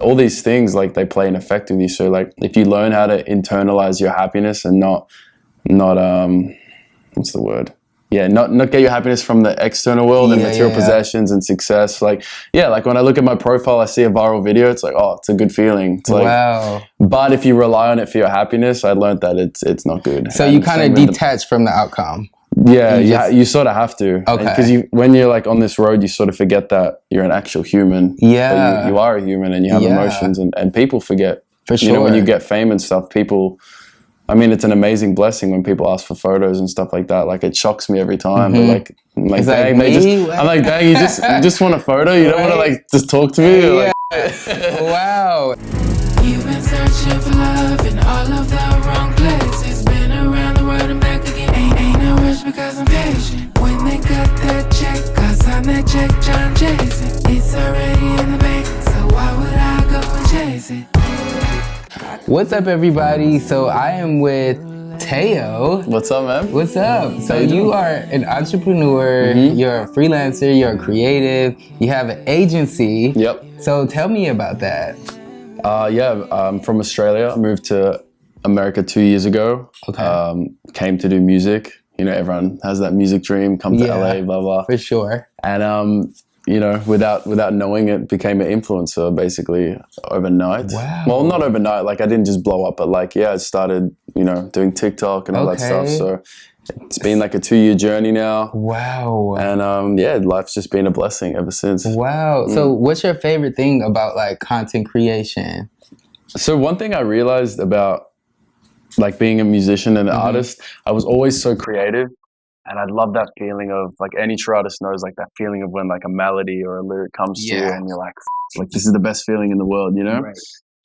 all these things, like, they play an effect with you. So, like, if you learn how to internalize your happiness and not what's the word? Yeah, not get your happiness from the external world and material possessions and success. Like, like when I look at my profile, I see a viral video. It's like, oh, it's a good feeling. It's like, wow. But if you rely on it for your happiness, I learned that it's not good. So you kind of detach from the outcome. Yeah, you sort of have to. Okay. Because when you're like on this road, you sort of forget that you're an actual human. Yeah. But you are a human and you have emotions, and people forget. For sure. You know, when you get fame and stuff, people, I mean, it's an amazing blessing when people ask for photos and stuff like that. Like, it shocks me every time. But like, I'm like, dang, I'm like, dang, you just want a photo? You don't want to like just talk to me? Yeah. Like, wow. You've been searching for love in all of the wrong places. Been around the world and back again. Ain't no rush because I'm patient. When they cut that check, cause I'm that check John Jason. It's already in the bank, so why would I go and chase it? What's up, everybody? So I am with Teo. what's up, man? What's up? So you you are an entrepreneur, you're a freelancer, you're a creative, you have an agency. Yep. So tell me about that. I'm from Australia. I moved to America 2 years ago. Okay. Came to do music. You know, everyone has that music dream, come to LA, blah, blah. For sure. And, you know, without knowing it, became an influencer basically overnight. Wow. Well, not overnight. Like, I didn't just blow up, but like, I started, you know, doing TikTok and all that stuff. So it's been like a 2-year journey now. Wow. And life's just been a blessing ever since. Wow. So what's your favorite thing about like content creation? So one thing I realized about like being a musician and an artist, I was always so creative. And I love that feeling of, like, any true artist knows, like, that feeling of when, like, a melody or a lyric comes to you and you're like, this is the best feeling in the world, you know? Right.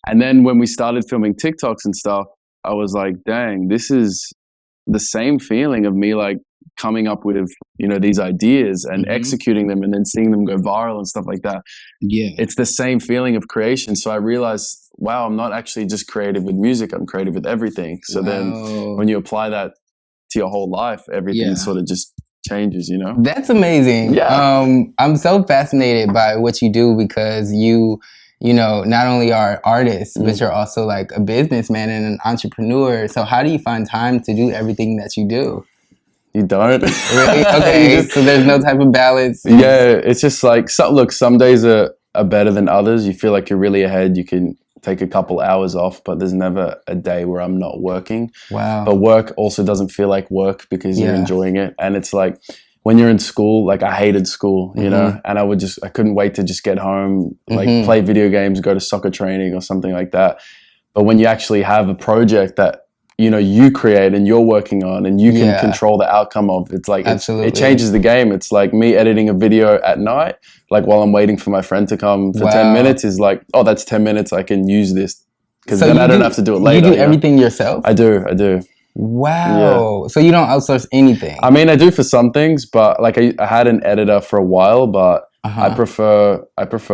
And then when we started filming TikToks and stuff, I was like, dang, this is the same feeling of me, like, coming up with, you know, these ideas and executing them and then seeing them go viral and stuff like that. Yeah. It's the same feeling of creation. So I realized, wow, I'm not actually just creative with music, I'm creative with everything. So then when you apply that to your whole life, everything sort of just changes, you know? That's amazing. Yeah. I'm so fascinated by what you do because you know, not only are an artist, but you're also like a businessman and an entrepreneur. So how do you find time to do everything that you do? You don't. Really? Okay. So there's no type of balance. Yeah. It's just like, some days are better than others. You feel like you're really ahead. You can take a couple hours off, but there's never a day where I'm not working. Wow. But work also doesn't feel like work because you're enjoying it. And it's like when you're in school, like I hated school, you know, and I couldn't wait to just get home, like play video games, go to soccer training or something like that. But when you actually have a project that, you know, you create and you're working on and you can control the outcome of, it's like, it changes the game. It's like me editing a video at night, like while I'm waiting for my friend to come for 10 minutes is like, oh, that's 10 minutes. I can use this because then I don't have to do it later. You do everything yourself? I do. Wow. Yeah. So you don't outsource anything? I mean, I do for some things, but like I had an editor for a while, but I prefer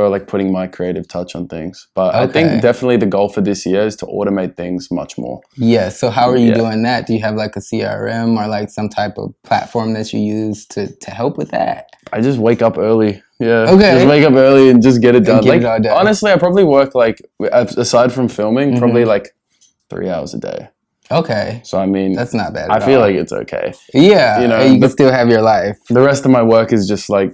like putting my creative touch on things. But I think definitely the goal for this year is to automate things much more. Yeah. So how are you doing that? Do you have like a CRM or like some type of platform that you use to help with that? I just wake up early. Yeah. Okay. Just wake up early and just get it done. Get it all done. Honestly, I probably work like, aside from filming, probably like 3 hours a day. Okay. So I mean, that's not bad. I feel like it's okay. Yeah. You know, you can still have your life. The rest of my work is just like,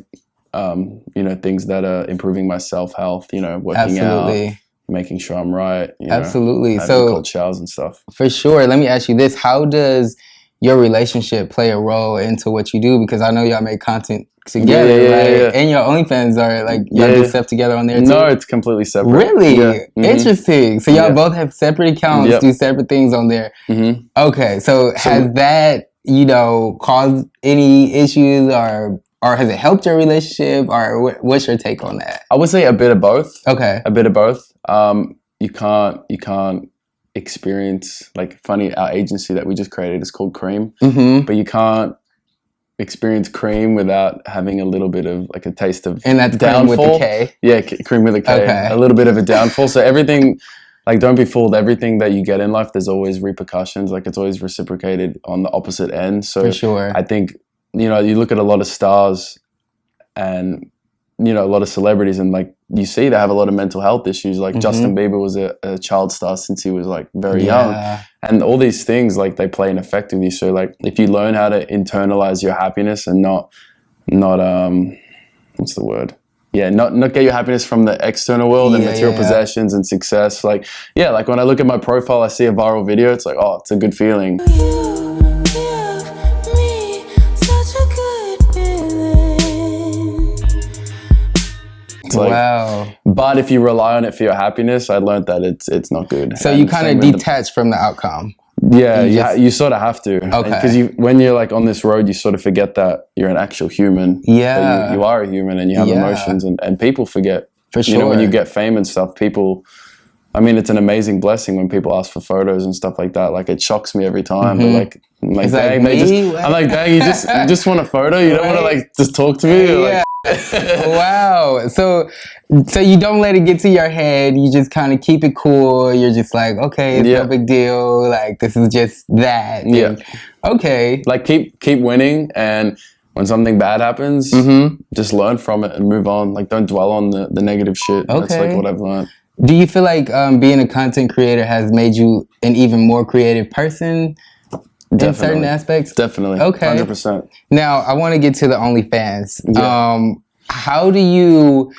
you know, things that are improving my self-health, you know, working out, making sure I'm right. You know, Absolutely. having So cold showers and stuff. For sure. Let me ask you this. How does your relationship play a role into what you do? Because I know y'all make content together, right? And your Onlyfans are like, y'all do stuff together on there too? No, it's completely separate. Really? Yeah. Interesting. So y'all both have separate accounts, do separate things on there. Okay. So has that, you know, caused any issues or has it helped your relationship, or what's your take on that? I would say a bit of both. Okay. A bit of both. You can't experience, like, funny, our agency that we just created is called Cream, but you can't experience cream without having a little bit of like a taste of and that's downfall. Cream with a K. Yeah, cream with a K. Okay. A little bit of a downfall. So everything, like, don't be fooled. Everything that you get in life, there's always repercussions. Like, it's always reciprocated on the opposite end. So for sure. I think, you know, you look at a lot of stars and you know, a lot of celebrities, and like you see they have a lot of mental health issues. Like Justin Bieber was a child star since he was like very young, and all these things like they play an effect with you. So like if you learn how to internalize your happiness and not what's the word? Yeah, not get your happiness from the external world and material possessions and success. Like like when I look at my profile, I see a viral video. It's like, oh, it's a good feeling. Like, wow. But if you rely on it for your happiness, I learned that it's not good. So you kind of detach from the outcome. Yeah, you sort of have to. Okay. Because when you're like on this road, you sort of forget that you're an actual human. Yeah. You are a human and you have emotions, and people forget. For sure. You know, when you get fame and stuff, people, I mean, it's an amazing blessing when people ask for photos and stuff like that. Like, it shocks me every time. But like dang, I'm like, dang, you just want a photo? You don't want to like just talk to me? Yeah. Wow. So you don't let it get to your head. You just kind of keep it cool. You're just like, okay, it's no big deal. Like, this is just that. Yeah. Okay. Like, keep winning, and when something bad happens, just learn from it and move on. Like, don't dwell on the negative shit. Okay. That's like what I've learned. Do you feel like being a content creator has made you an even more creative person? Definitely. In certain aspects? Definitely. Okay. 100%. Now, I want to get to the OnlyFans. Yeah. How do you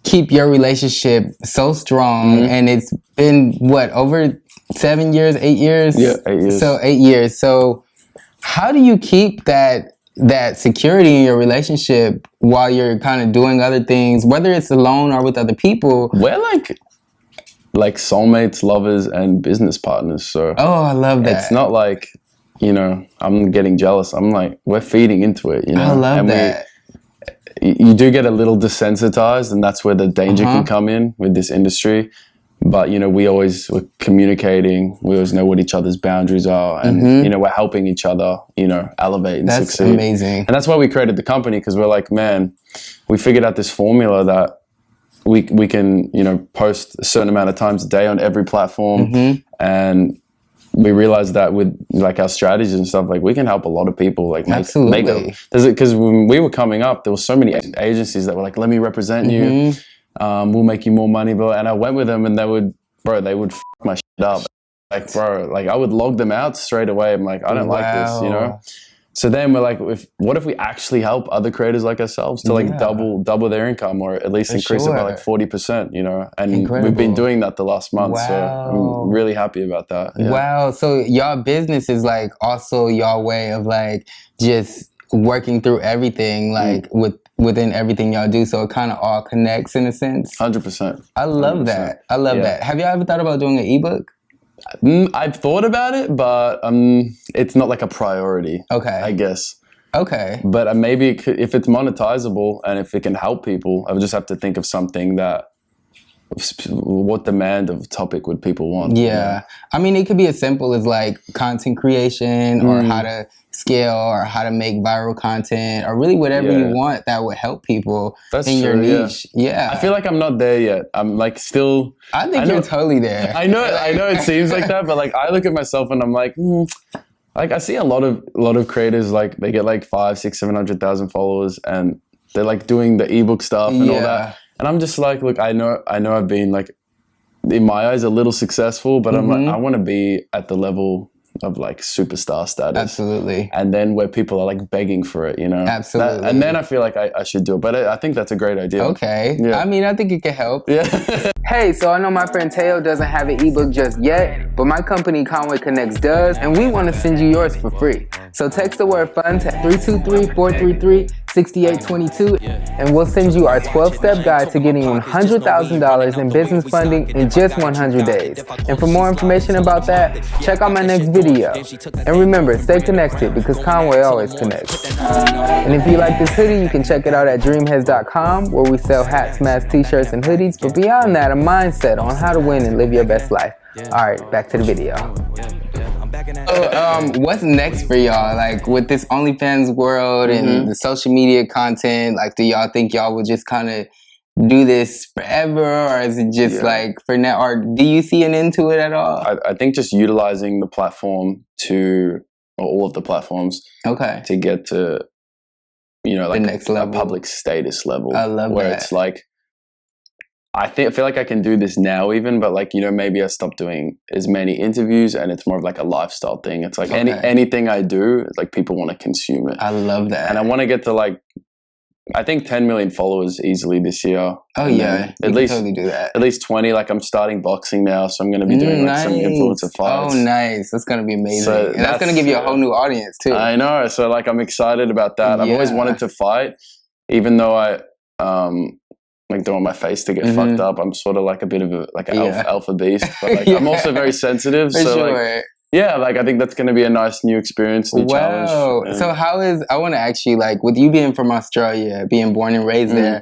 keep your relationship so strong? And it's been, what, over 7 years, 8 years? Yeah, 8 years. So 8 years. So how do you keep that security in your relationship while you're kind of doing other things, whether it's alone or with other people? We're like soulmates, lovers, and business partners. So I love that. It's not like, you know, I'm getting jealous. I'm like, we're feeding into it, you know? I love that. You do get a little desensitized, and that's where the danger can come in with this industry. But, you know, we're communicating. We always know what each other's boundaries are. And, you know, we're helping each other, you know, elevate and succeed. That's amazing. And that's why we created the company, because we're like, man, we figured out this formula that we can, you know, post a certain amount of times a day on every platform. And we realized that with like our strategies and stuff, like we can help a lot of people. Like because when we were coming up, there were so many agencies that were like, "Let me represent you. We'll make you more money, bro." And I went with them, and they would f my shit up. Like, bro, like I would log them out straight away. I'm like, I don't like this, you know. So then we're like, what if we actually help other creators like ourselves to like double their income, or at least increase it by like 40%, you know? And we've been doing that the last month. So I'm really happy about that. Yeah. Wow. So y'all business is like also y'all way of like just working through everything, like within everything y'all do. So it kind of all connects in a sense. 100%. I love 100%. That. I love that. Have y'all ever thought about doing an ebook? I've thought about it, but it's not like a priority. Okay. I guess. Okay. But maybe if it's monetizable and if it can help people, I would just have to think of something that, what demand of topic would people want? Yeah. I mean, it could be as simple as like content creation or how to scale or how to make viral content or really whatever you want that would help people in your niche. Yeah. I feel like I'm not there yet. I'm like still. I think you're totally there. I know it seems like that, but like I look at myself and I'm like, like I see a lot of creators, like they get like 500,000, 600,000, 700,000 followers, and they're like doing the ebook stuff and all that. And I'm just like, look, I know I've been like, in my eyes, a little successful, but I'm like, I want to be at the level of like superstar status. Absolutely. And then where people are like begging for it, you know? Absolutely. And then I feel like I should do it. But I think that's a great idea. Okay. Yeah. I mean, I think it could help. Yeah. Hey, so I know my friend Teo doesn't have an ebook just yet, but my company Convo Connects does, and we want to send you yours for free. So text the word FUN to 323-433-6822, and we'll send you our 12-step guide to getting $100,000 in business funding in just 100 days. And for more information about that, check out my next video. And remember, stay connected because Conway always connects. And if you like this hoodie, you can check it out at dreamheads.com, where we sell hats, masks, t-shirts, and hoodies. But beyond that, a mindset on how to win and live your best life. All right, back to the video. So, what's next for y'all? Like with this OnlyFans world and the social media content, like do y'all think y'all will just kind of do this forever, or is it just like for now, or do you see an end to it at all? I think just utilizing the platform or all of the platforms to get to like the next level, a public status level. I love where that. It's like, I feel like I can do this now even, but like, maybe I stopped doing as many interviews and it's more of like a lifestyle thing. It's like anything I do, like people want to consume it. I love that. And I want to get to like, I think 10 million followers easily this year. Oh yeah, at least totally do that. At least 20. Like I'm starting boxing now, so I'm going to be doing like some influencer fights. Oh, nice! That's going to be amazing, so and that's going to give you a whole new audience too. I know. So like I'm excited about that. I've always wanted to fight, even though I like don't want my face to get fucked up. I'm sort of like a bit of a alpha beast, but like I'm also very sensitive. For so sure. like. Yeah, like I think that's going to be a nice new experience, new challenge. Yeah. So I want to ask you, like, with you being from Australia, being born and raised there,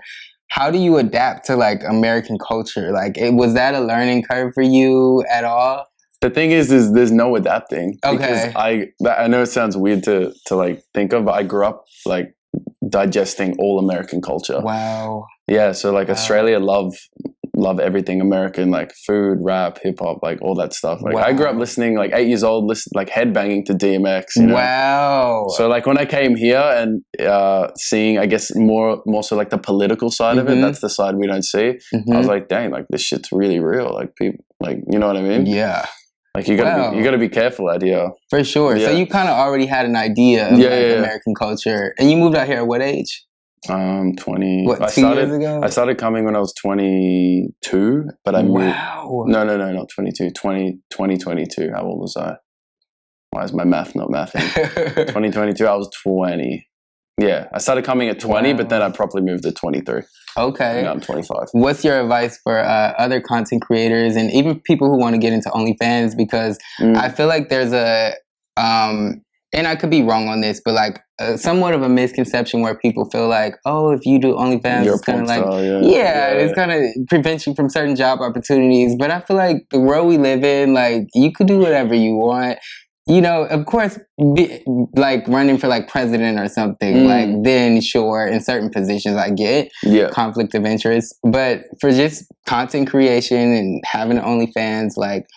how do you adapt to like American culture? Like, was that a learning curve for you at all? The thing is there's no adapting. Okay. Because I know it sounds weird to like think of, but I grew up like digesting all American culture. Wow. Yeah, so like Australia love everything American, like food, rap, hip hop, like all that stuff. Like I grew up listening, like 8 years old, like headbanging to DMX. Wow. So like when I came here and seeing, I guess more so like the political side of it, that's the side we don't see. I was like, dang, like this shit's really real. Like people, like you know what I mean? Yeah. Like you gotta be careful out here. For sure. Yeah. So you kind of already had an idea of American culture, and you moved out here at what age? 20. What, 2 years ago? I started coming when I was 22, but I moved. No, not 22. 2022. How old was I? Why is my math not mathing? 2022, I was 20. Yeah, I started coming at 20, but then I properly moved at 23. Okay. Now I'm 25. What's your advice for other content creators and even people who want to get into OnlyFans? Because I feel like there's and I could be wrong on this, but like somewhat of a misconception where people feel like, oh, if you do OnlyFans, it's kind of like, it's going to prevent you from certain job opportunities. But I feel like the world we live in, like you could do whatever you want. You know, of course, like running for like president or something, like then sure, in certain positions I get conflict of interest. But for just content creation and having OnlyFans, like,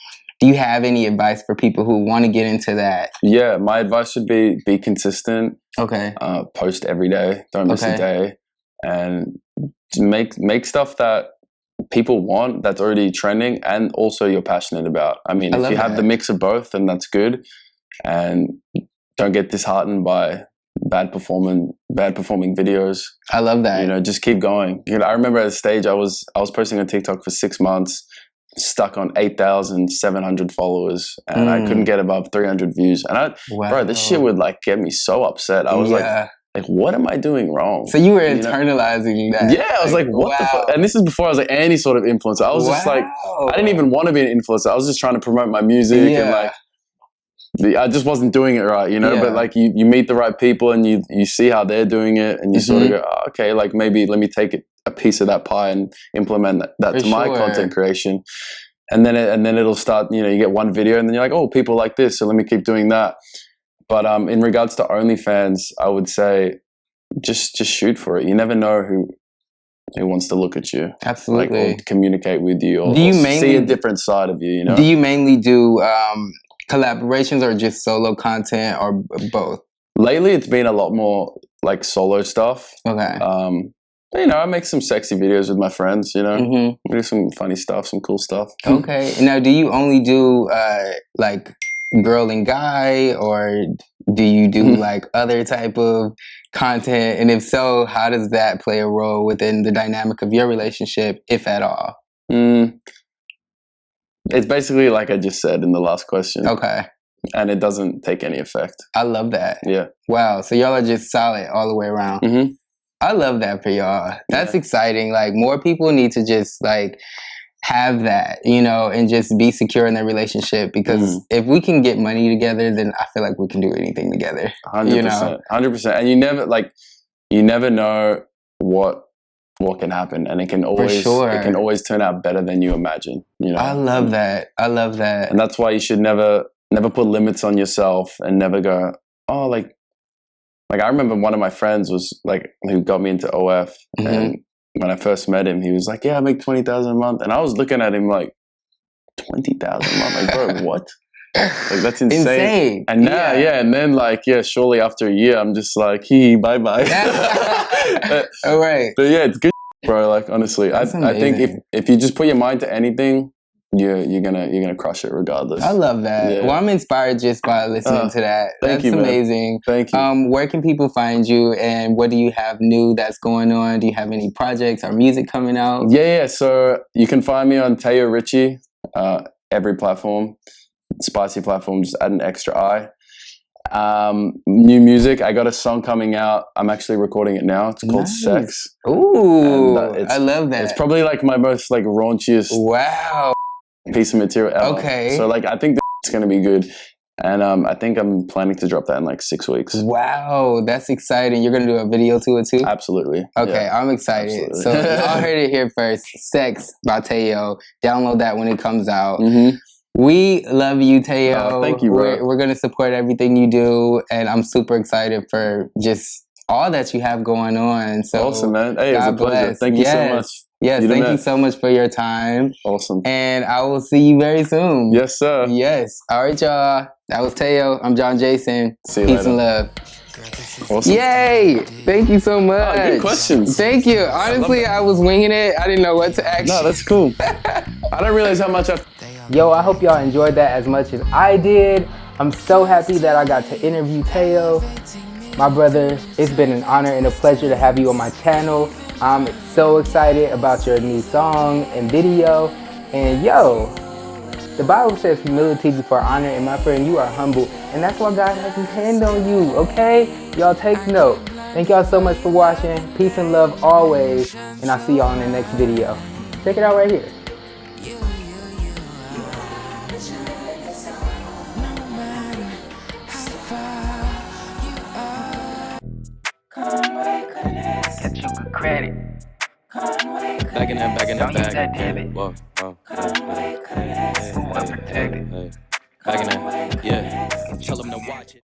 do you have any advice for people who want to get into that? Yeah, my advice would be consistent. Okay. Post every day. Don't miss a day. And make stuff that people want, that's already trending, and also you're passionate about. I mean, if you have the mix of both, then that's good. And don't get disheartened by bad performing videos. I love that. You know, just keep going. You know, I remember at a stage I was posting on TikTok for 6 months, stuck on 8,700 followers, and I couldn't get above 300 views. And bro, this shit would like get me so upset. I was like, what am I doing wrong? So you were internalizing that. Yeah, I was like, what the fuck? And this is before I was like any sort of influencer. I was just like, I didn't even want to be an influencer. I was just trying to promote my music and like, I just wasn't doing it right, you know? But like you meet the right people and you see how they're doing it and you sort of go, oh, okay, like maybe let me take a piece of that pie and implement that to my content creation. And then it'll start, you know, you get one video and then you're like, oh, people like this, so let me keep doing that. But in regards to OnlyFans, I would say just shoot for it. You never know who wants to look at you. Absolutely. Like, or communicate with you, or see a different side of you, you know? Do you mainly do collaborations or just solo content, or both? Lately, it's been a lot more like solo stuff. Okay. You know, I make some sexy videos with my friends, you know? We do some funny stuff, some cool stuff. Okay. Now, do you only do like girl and guy, or do you do like other type of content? And if so, how does that play a role within the dynamic of your relationship, if at all? It's basically like I just said in the last question. Okay. And it doesn't take any effect. I love that. Yeah. Wow. So y'all are just solid all the way around. I love that for y'all. That's exciting. Like, more people need to just like have that, you know, and just be secure in their relationship, because if we can get money together, then I feel like we can do anything together. 100%. You know? 100%. And you never know what can happen, and it can always turn out better than you imagine, you know. I love that. And that's why you should never put limits on yourself, and never go, oh, like I remember one of my friends was like, who got me into OF, and when I first met him, he was like, yeah, I make $20,000 a month. And I was looking at him like, $20,000 a month? Like, bro, what? Like that's insane. And now, and then like, shortly after a year, I'm just like, bye bye. All right. But yeah, it's good, bro. Like honestly, I think if you just put your mind to anything, you're gonna crush it regardless. I love that. Yeah. Well, I'm inspired just by listening to that. That's amazing. Thank you. Where can people find you, and what do you have new that's going on? Do you have any projects or music coming out? Yeah. So you can find me on Teo Ricci, every platform, spicy platform. Just add an extra I. New music. I got a song coming out. I'm actually recording it now. It's called Sex. Ooh, I love that. It's probably like my most like raunchiest piece of material ever. Okay. So like I think it's gonna be good. And I think I'm planning to drop that in like 6 weeks. Wow, that's exciting. You're gonna do a video to it too? Absolutely. Okay, I'm excited. Absolutely. So y'all heard it here first. Sex by Teo. Download that when it comes out. Mm-hmm. We love you, Teo. Thank you, bro. We're gonna support everything you do, and I'm super excited for just all that you have going on. So awesome, man. Hey, it was a pleasure. Thank you so much. Yes, thank you so much for your time. Awesome. And I will see you very soon. Yes, sir. Yes. All right, y'all. That was Teo. I'm John Jason. See you Peace later. and love. Awesome. Yay! Thank you so much. Good questions. Thank you. Honestly, I was winging it. I didn't know what to ask. No, that's cool. I don't realize how much Yo, I hope y'all enjoyed that as much as I did. I'm so happy that I got to interview Teo. My brother, it's been an honor and a pleasure to have you on my channel. I'm so excited about your new song and video. And yo, the Bible says humility before honor, and my friend, you are humble. And that's why God has his hand on you, okay? Y'all take note. Thank y'all so much for watching. Peace and love always. And I'll see y'all in the next video. Check it out right here. Get you good credit. Back in that bag. Whoa. Back in that, yeah.